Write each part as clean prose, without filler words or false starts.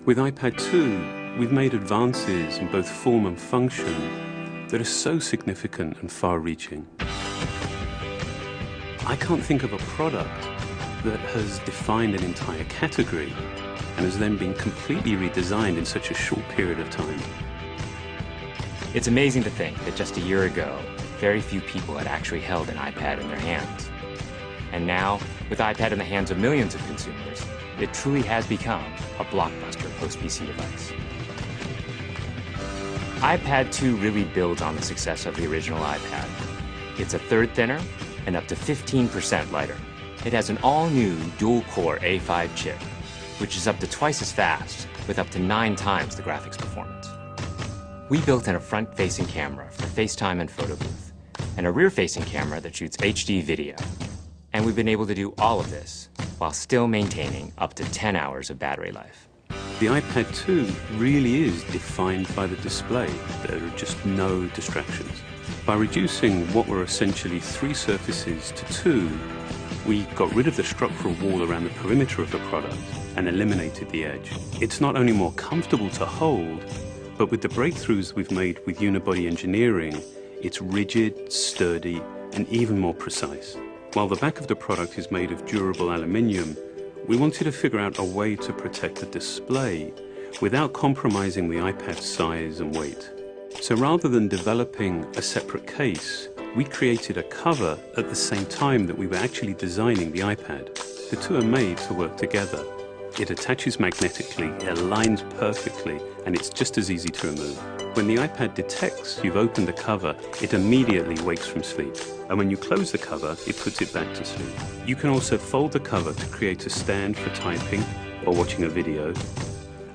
With iPad 2, we've made advances in both form and function that are so significant and far-reaching. I can't think of a product that has defined an entire category and has then been completely redesigned in such a short period of time. It's amazing to think that just a year ago, very few people had actually held an iPad in their hands. And now, with iPad in the hands of millions of consumers, it truly has become a blockbuster post-PC device. iPad 2 really builds on the success of the original iPad. It's a third thinner and up to 15% lighter. It has an all-new dual-core A5 chip, which is up to twice as fast with up to 9 times the graphics performance. We built in a front-facing camera for FaceTime and photo booth, and a rear-facing camera that shoots HD video. And we've been able to do all of this while still maintaining up to 10 hours of battery life. The iPad 2 really is defined by the display. There are just no distractions. By reducing what were essentially 3 surfaces to 2, we got rid of the structural wall around the perimeter of the product and eliminated the edge. It's not only more comfortable to hold, but with the breakthroughs we've made with unibody engineering, it's rigid, sturdy, and even more precise. While the back of the product is made of durable aluminium, we wanted to figure out a way to protect the display without compromising the iPad's size and weight. So rather than developing a separate case, we created a cover at the same time that we were actually designing the iPad. The two are made to work together. It attaches magnetically, it aligns perfectly, and it's just as easy to remove. When the iPad detects you've opened the cover, it immediately wakes from sleep. And when you close the cover, it puts it back to sleep. You can also fold the cover to create a stand for typing or watching a video.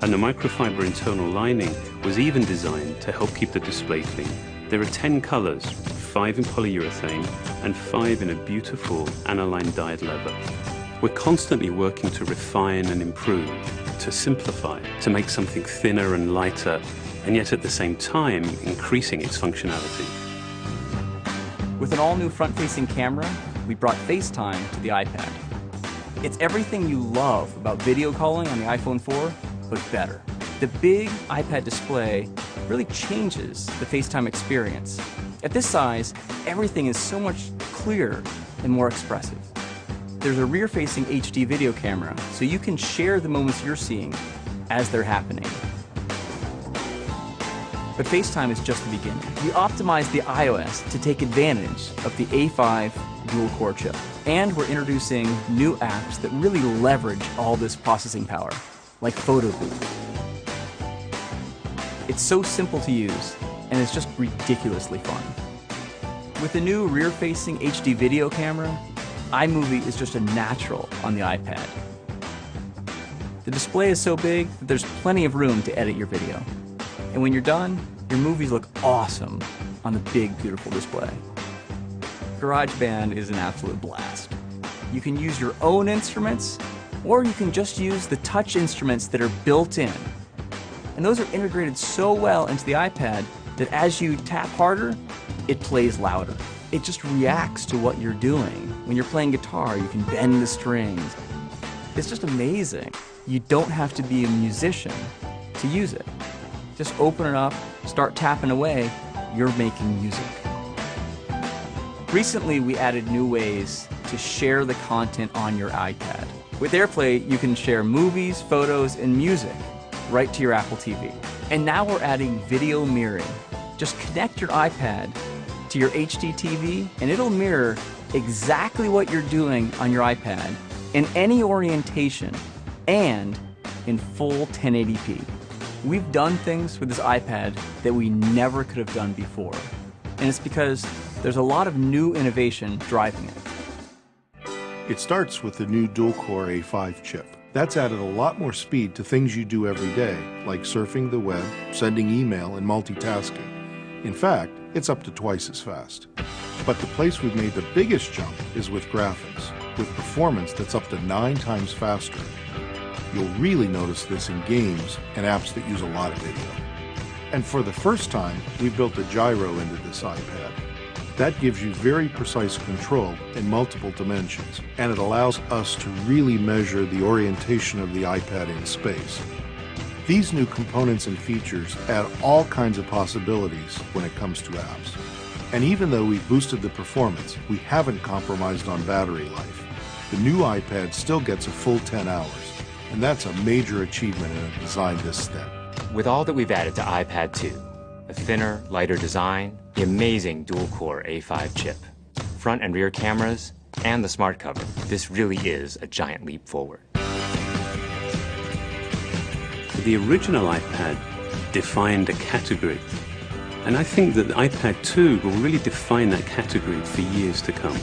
And the microfiber internal lining was even designed to help keep the display clean. There are 10 colors, 5 in polyurethane and 5 in a beautiful aniline dyed leather. We're constantly working to refine and improve, to simplify, to make something thinner and lighter, and yet at the same time increasing its functionality. With an all-new front-facing camera, we brought FaceTime to the iPad. It's everything you love about video calling on the iPhone 4, but better. The big iPad display really changes the FaceTime experience. At this size, everything is so much clearer and more expressive. There's a rear-facing HD video camera, so you can share the moments you're seeing as they're happening. But FaceTime is just the beginning. We optimized the iOS to take advantage of the A5 dual-core chip. And we're introducing new apps that really leverage all this processing power, like Photo Booth. It's so simple to use, and it's just ridiculously fun. With the new rear-facing HD video camera, iMovie is just a natural on the iPad. The display is so big that there's plenty of room to edit your video. And when you're done, your movies look awesome on the big, beautiful display. GarageBand is an absolute blast. You can use your own instruments, or you can just use the touch instruments that are built in. And those are integrated so well into the iPad that as you tap harder, it plays louder. It just reacts to what you're doing. When you're playing guitar, you can bend the strings. It's just amazing. You don't have to be a musician to use it. Just open it up, start tapping away, you're making music. Recently, we added new ways to share the content on your iPad. With AirPlay, you can share movies, photos, and music right to your Apple TV. And now we're adding video mirroring. Just connect your iPad to your HD TV, and it'll mirror exactly what you're doing on your iPad in any orientation and in full 1080p. We've done things with this iPad that we never could have done before. And it's because there's a lot of new innovation driving it. It starts with the new dual-core A5 chip. That's added a lot more speed to things you do every day, like surfing the web, sending email, and multitasking. In fact, it's up to twice as fast. But the place we've made the biggest jump is with graphics, with performance that's up to 9 times faster. You'll really notice this in games and apps that use a lot of video. And for the first time, we built a gyro into this iPad. That gives you very precise control in multiple dimensions, and it allows us to really measure the orientation of the iPad in space. These new components and features add all kinds of possibilities when it comes to apps. And even though we've boosted the performance, we haven't compromised on battery life. The new iPad still gets a full 10 hours, and that's a major achievement in a design this thin. With all that we've added to iPad 2, a thinner, lighter design, the amazing dual-core A5 chip, front and rear cameras, and the smart cover, this really is a giant leap forward. The original iPad defined a category, and I think that the iPad 2 will really define that category for years to come.